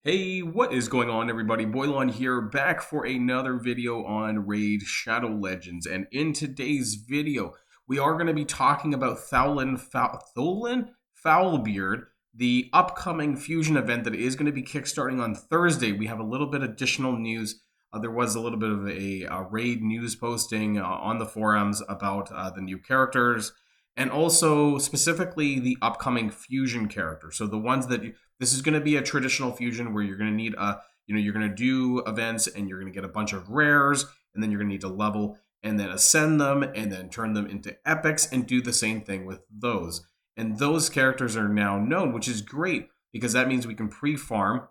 Hey, what is going on, everybody? Boilon here, back for another video on Raid Shadow Legends. And in today's video, we are going to be talking about Tholin Foulbeard, the upcoming fusion event that is going to be kickstarting on Thursday. We have a little bit of additional news. There was a little bit of a Raid news posting on the forums about the new characters, and also specifically the upcoming fusion character. So the ones that this is going to be a traditional fusion where you're going to need you're going to do events and you're going to get a bunch of rares, and then you're going to need to level and then ascend them and then turn them into epics and do the same thing with those. And those characters are now known, which is great because that means we can pre-farm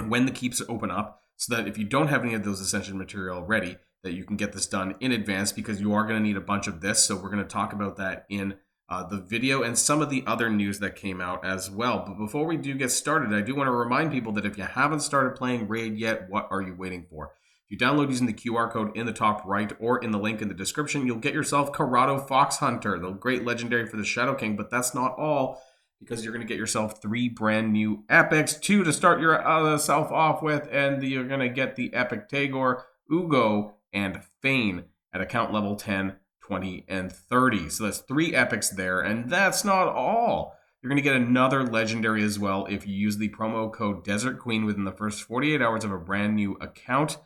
when the keeps open up, so that if you don't have any of those ascension material ready, that you can get this done in advance, because you are going to need a bunch of this. So we're going to talk about that in the video and some of the other news that came out as well. But before we do get started, I do want to remind people that if you haven't started playing Raid yet, what are you waiting for? If you download using the QR code in the top right or in the link in the description, you'll get yourself Corrado Fox Hunter, the great legendary for the Shadow King. But that's not all, because you're going to get yourself 3 brand new epics, 2 to start yourself off with, and you're going to get the epic Tagore, Ugo, and Fane at account level 10, 20, and 30. So that's 3 epics there, and that's not all. You're going to get another legendary as well if you use the promo code Desert Queen within the first 48 hours of a brand new account.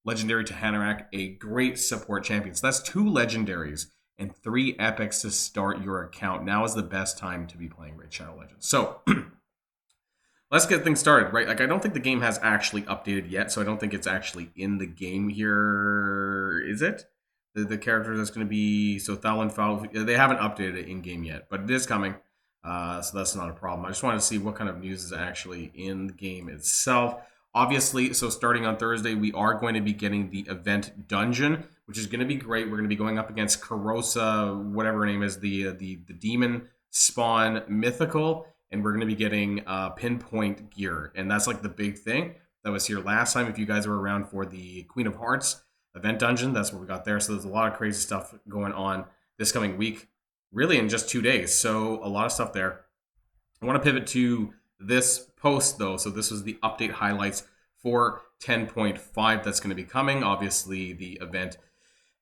Legendary to Hanorak, a great support champion. So that's 2 legendaries and 3 epics to start your account. Now is the best time to be playing Raid Shadow Legends. So let's get things started, right? Like, I don't think the game has actually updated yet, so I don't think it's actually in the game here, is it? The character that's going to be, so Tholin Foul, they haven't updated it in game yet, but it is coming, so that's not a problem. I just wanted to see what kind of news is actually in the game itself. Obviously, so starting on Thursday, we are going to be getting the event dungeon, which is going to be great. We're going to be going up against Karosa, whatever her name is, the demon spawn mythical, and we're going to be getting pinpoint gear, and that's like the big thing that was here last time. If you guys were around for the Queen of Hearts event dungeon, that's what we got there. So there's a lot of crazy stuff going on this coming week, really in just 2 days. So a lot of stuff there. I want to pivot to this post though. So this was the update highlights for 10.5 that's going to be coming. Obviously the event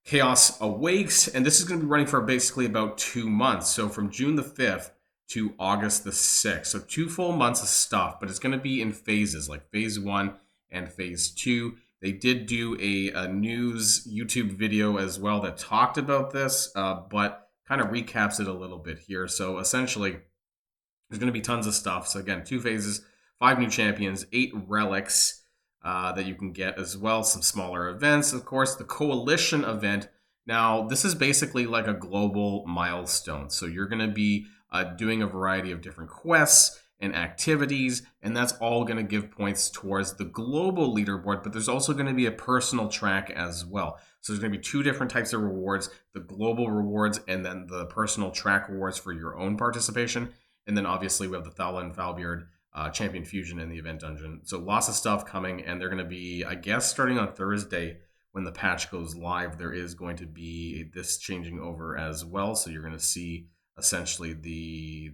Chaos Awakes, and this is going to be running for basically about 2 months. So from June the 5th to August the 6th. So 2 full months of stuff, but it's going to be in phases, like phase 1 and phase 2. They did do a news YouTube video as well that talked about this, but kind of recaps it a little bit here. So essentially, there's going to be tons of stuff. So again, 2 phases, 5 new champions, 8 relics that you can get as well. Some smaller events, of course. The Coalition event. Now, this is basically like a global milestone. So you're going to be doing a variety of different quests and activities, and that's all going to give points towards the global leaderboard, but there's also going to be a personal track as well. So there's going to be 2 different types of rewards, the global rewards and then the personal track rewards for your own participation. And then obviously we have the Tholin Foulbeard champion fusion in the event dungeon. So lots of stuff coming, and they're going to be, I guess, starting on Thursday when the patch goes live, there is going to be this changing over as well. So you're going to see essentially the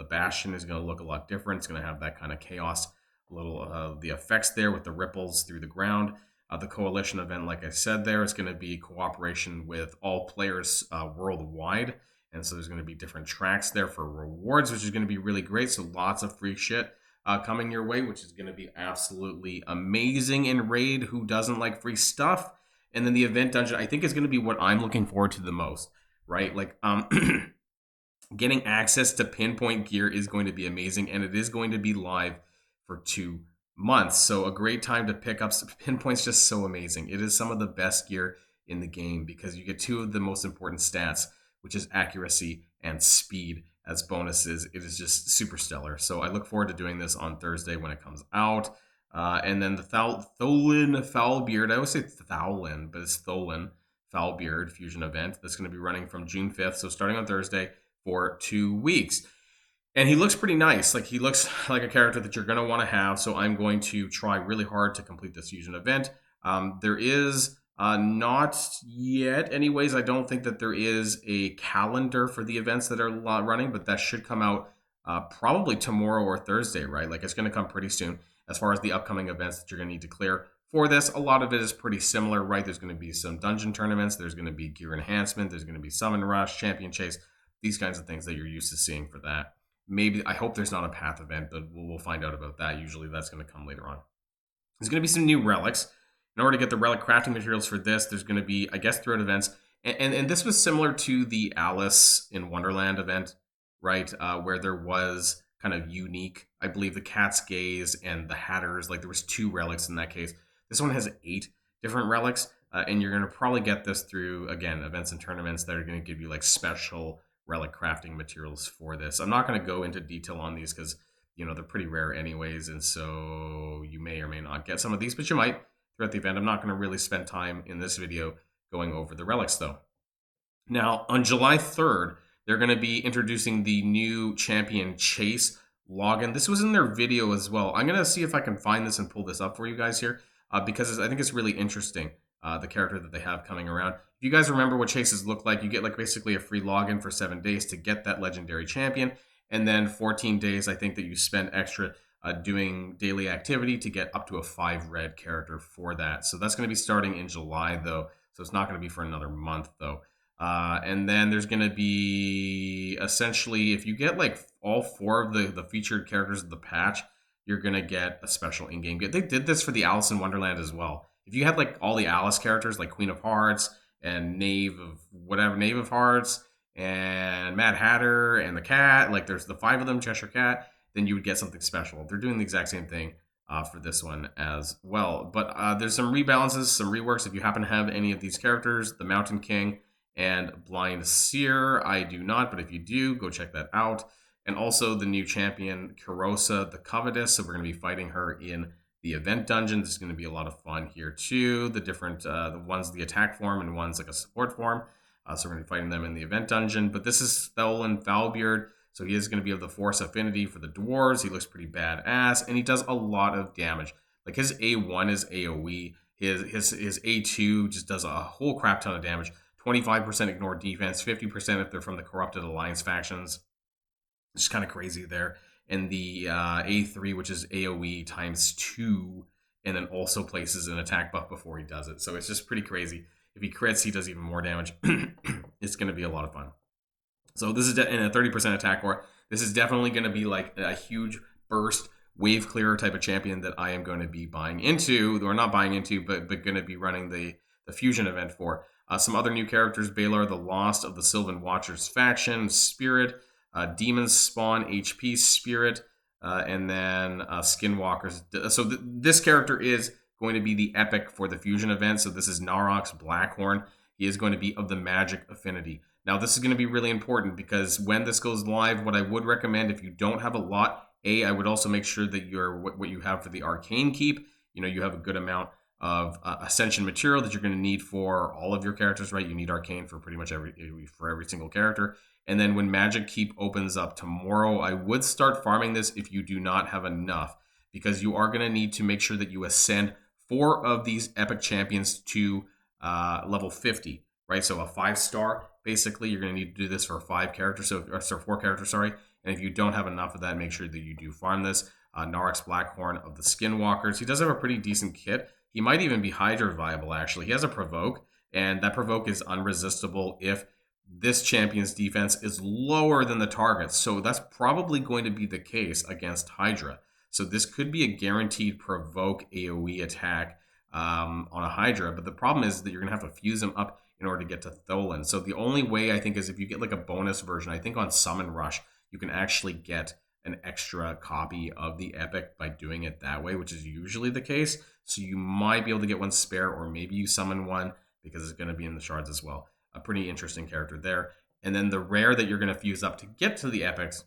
Bastion is going to look a lot different. It's going to have that kind of chaos, little the effects there with the ripples through the ground. The Coalition event, like I said there, is going to be cooperation with all players worldwide. And so there's going to be different tracks there for rewards, which is going to be really great. So lots of free shit coming your way, which is going to be absolutely amazing in Raid. Who doesn't like free stuff? And then the event dungeon, I think, is going to be what I'm looking forward to the most, right? Like, getting access to pinpoint gear is going to be amazing, and it is going to be live for 2 months. So a great time to pick up pinpoints, just so amazing. It is some of the best gear in the game because you get 2 of the most important stats, which is accuracy and speed as bonuses. It is just super stellar. So I look forward to doing this on Thursday when it comes out. And then the Tholin Foulbeard, I always say Tholin, but it's Tholin Foulbeard fusion event that's going to be running from June 5th. So starting on Thursday for 2 weeks. And he looks pretty nice. Like, he looks like a character that you're going to want to have. So I'm going to try really hard to complete this fusion event. There is not yet, anyways. I don't think that there is a calendar for the events that are running, but that should come out probably tomorrow or Thursday, right? Like, it's going to come pretty soon. As far as the upcoming events that you're going to need to clear for this, a lot of it is pretty similar, right? There's going to be some dungeon tournaments, there's going to be gear enhancement, there's going to be summon rush, champion chase, these kinds of things that you're used to seeing for that. Maybe, I hope there's not a path event, but we'll find out about that. Usually that's going to come later on. There's going to be some new relics. In order to get the relic crafting materials for this, there's going to be, I guess, throughout events, and this was similar to the Alice in Wonderland event, right? Where there was kind of unique, I believe the Cat's Gaze and the Hatters, like there was 2 relics in that case. This one has 8 different relics, and you're going to probably get this through, again, events and tournaments that are going to give you like special relic crafting materials for this. I'm not going to go into detail on these because, you know, they're pretty rare anyways, and so you may or may not get some of these, but you might throughout the event. I'm not going to really spend time in this video going over the relics though. Now, on July 3rd, they're going to be introducing the new champion chase login. This was in their video as well. I'm going to see if I can find this and pull this up for you guys here because I think it's really interesting, the character that they have coming around. If you guys remember what chases look like, you get like basically a free login for 7 days to get that legendary champion. And then 14 days, I think that you spend extra doing daily activity to get up to a 5 red character for that. So that's going to be starting in July though. So it's not going to be for another month though. And then there's going to be essentially, if you get like all 4 of the featured characters of the patch, you're going to get a special in-game gift. They did this for the Alice in Wonderland as well. If you had like all the Alice characters like Queen of Hearts and Knave of Hearts and Mad Hatter and the Cat, like there's the 5 of them, Cheshire Cat, then you would get something special. They're doing the exact same thing for this one as well. But there's some rebalances, some reworks. If you happen to have any of these characters, the Mountain King and Blind Seer, I do not, but if you do, go check that out. And also the new champion, Kirosa the Covetous. So we're going to be fighting her in the event dungeon. This is going to be a lot of fun here too. The different, the one's the attack form and one's like a support form. So we're going to be fighting them in the event dungeon. But this is Tholin Foulbeard. So he is going to be of the Force Affinity for the dwarves. He looks pretty badass, and he does a lot of damage. Like his A1 is AoE. His A2 just does a whole crap ton of damage. 25% ignore defense, 50% if they're from the Corrupted Alliance factions. It's kind of crazy there. And the A3, which is AoE times 2, and then also places an attack buff before he does it. So it's just pretty crazy. If he crits, he does even more damage. It's going to be a lot of fun. So this is in a 30% attack core. This is definitely going to be like a huge burst wave clearer type of champion that I am going to be buying into, or not buying into, but going to be running the fusion event for. Some other new characters: Baylor, the Lost of the Sylvan Watchers faction, Spirit, Demon Spawn HP Spirit, and then Skinwalkers. So this character is going to be the epic for the fusion event. So this is Narok's Blackhorn. He is going to be of the Magic Affinity. Now, this is going to be really important because when this goes live, what I would recommend, if you don't have a lot, I would also make sure that what you have for the Arcane Keep, you have a good amount of Ascension material that you're going to need for all of your characters, right? You need Arcane for pretty much every single character. And then when Magic Keep opens up tomorrow, I would start farming this if you do not have enough, because you are going to need to make sure that you ascend 4 of these epic champions to level 50, right? So a 5-star, basically, you're going to need to do this for 4 characters, sorry. And if you don't have enough of that, make sure that you do farm this. Narok's Blackhorn of the Skinwalkers. He does have a pretty decent kit. He might even be Hydra viable, actually. He has a Provoke, and that Provoke is unresistible if this champion's defense is lower than the target. So that's probably going to be the case against Hydra. So this could be a guaranteed Provoke AoE attack on a Hydra, but the problem is that you're going to have to fuse him up in order to get to Tholin. So the only way, I think, is if you get like a bonus version. I think on Summon Rush, you can actually get an extra copy of the epic by doing it that way, which is usually the case. So you might be able to get one spare, or maybe you summon one because it's going to be in the shards as well. A pretty interesting character there. And then the rare that you're going to fuse up to get to the epics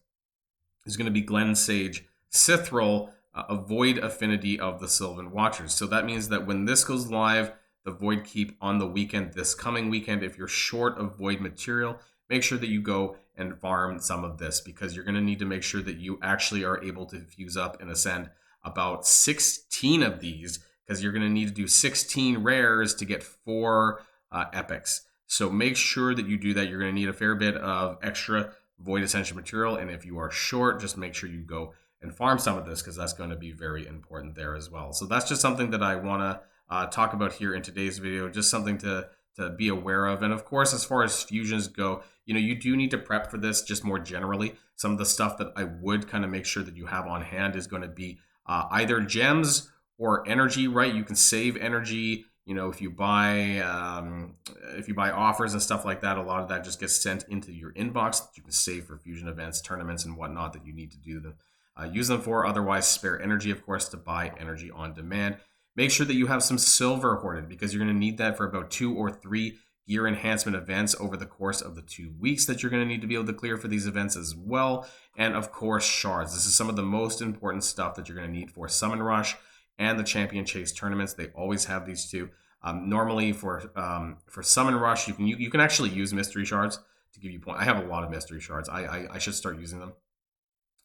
is going to be Glen Sage Sithril, a Void Affinity of the Sylvan Watchers. So that means that when this goes live, the Void Keep on the weekend, this coming weekend, if you're short of Void material, make sure that you go and farm some of this, because you're going to need to make sure that you actually are able to fuse up and ascend about 16 of these, because you're going to need to do 16 rares to get 4 epics. So make sure that you do that. You're going to need a fair bit of extra Void Ascension material, and if you are short, just make sure you go and farm some of this, because that's going to be very important there as well. So that's just something that I want to talk about here in today's video, just something to be aware of. And of course, as far as fusions go, you do need to prep for this just more generally. Some of the stuff that I would kind of make sure that you have on hand is going to be either gems or energy, right? You can save energy. If you buy offers and stuff like that, a lot of that just gets sent into your inbox that you can save for fusion events, tournaments, and whatnot that you need to do them. Use them for. Otherwise, spare energy, of course, to buy energy on demand. Make sure that you have some silver hoarded, because you're going to need that for about 2 or 3 gear enhancement events over the course of the 2 weeks that you're going to need to be able to clear for these events as well. And of course, shards. This is some of the most important stuff that you're going to need for Summon Rush and the Champion Chase tournaments. They always have these two. Normally for Summon Rush, you can actually use mystery shards to give you points. I have a lot of mystery shards. I should start using them.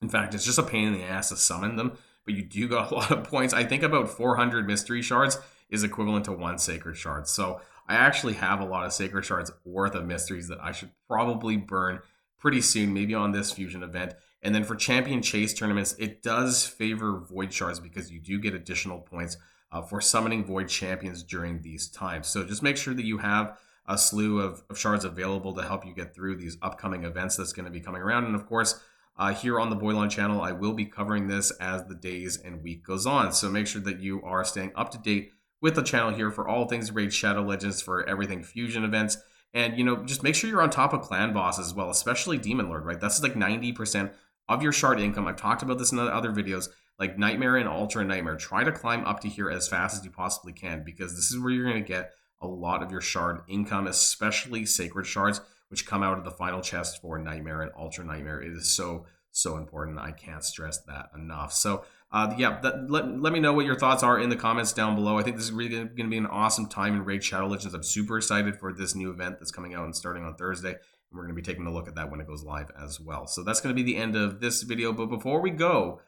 In fact, it's just a pain in the ass to summon them, but you do got a lot of points. I think about 400 mystery shards is equivalent to 1 sacred shard. So I actually have a lot of sacred shards worth of mysteries that I should probably burn pretty soon, maybe on this fusion event. And then for Champion Chase tournaments, it does favor void shards, because you do get additional points for summoning void champions during these times. So just make sure that you have a slew of shards available to help you get through these upcoming events that's going to be coming around. And of course, here on the Boilon channel, I will be covering this as the days and week goes on. So make sure that you are staying up to date with the channel here for all things Raid Shadow Legends, for everything fusion events. And, just make sure you're on top of clan bosses as well, especially Demon Lord, right? That's like 90% of your shard income. I've talked about this in other videos, like Nightmare and Ultra Nightmare. Try to climb up to here as fast as you possibly can, because this is where you're going to get a lot of your shard income, especially sacred shards, which come out of the final chest for Nightmare and Ultra Nightmare. It is so important. I can't stress that enough. So yeah, let me know what your thoughts are in the comments down below. I think this is really going to be an awesome time in Raid Shadow Legends. I'm super excited for this new event that's coming out and starting on Thursday. And we're going to be taking a look at that when it goes live as well. So that's going to be the end of this video. But before we go,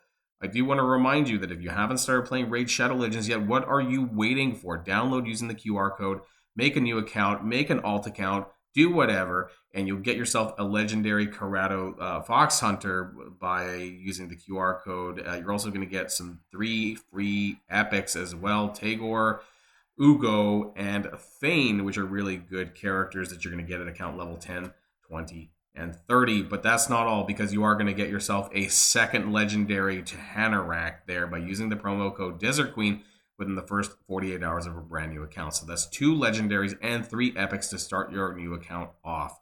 I do want to remind you that if you haven't started playing Raid Shadow Legends yet, what are you waiting for? Download using the QR code, make a new account, make an alt account, do whatever, and you'll get yourself a legendary Corrado Fox Hunter by using the QR code. You're also going to get some 3 free epics as well: Tagore, Ugo, and Thane, which are really good characters that you're going to get at account level 10, 20, and 30. But that's not all, because you are going to get yourself a second legendary to Hanorrak there by using the promo code Desert Queen within the first 48 hours of a brand new account. So that's 2 legendaries and 3 epics to start your new account off.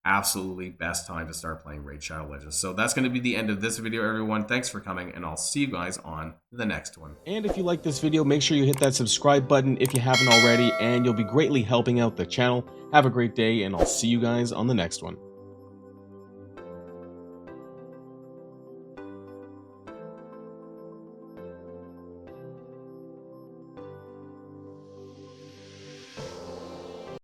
Absolutely best time to start playing Raid Shadow Legends. So that's going to be the end of this video, everyone. Thanks for coming, and I'll see you guys on the next one. And if you like this video, make sure you hit that subscribe button if you haven't already, and you'll be greatly helping out the channel. Have a great day, and I'll see you guys on the next one.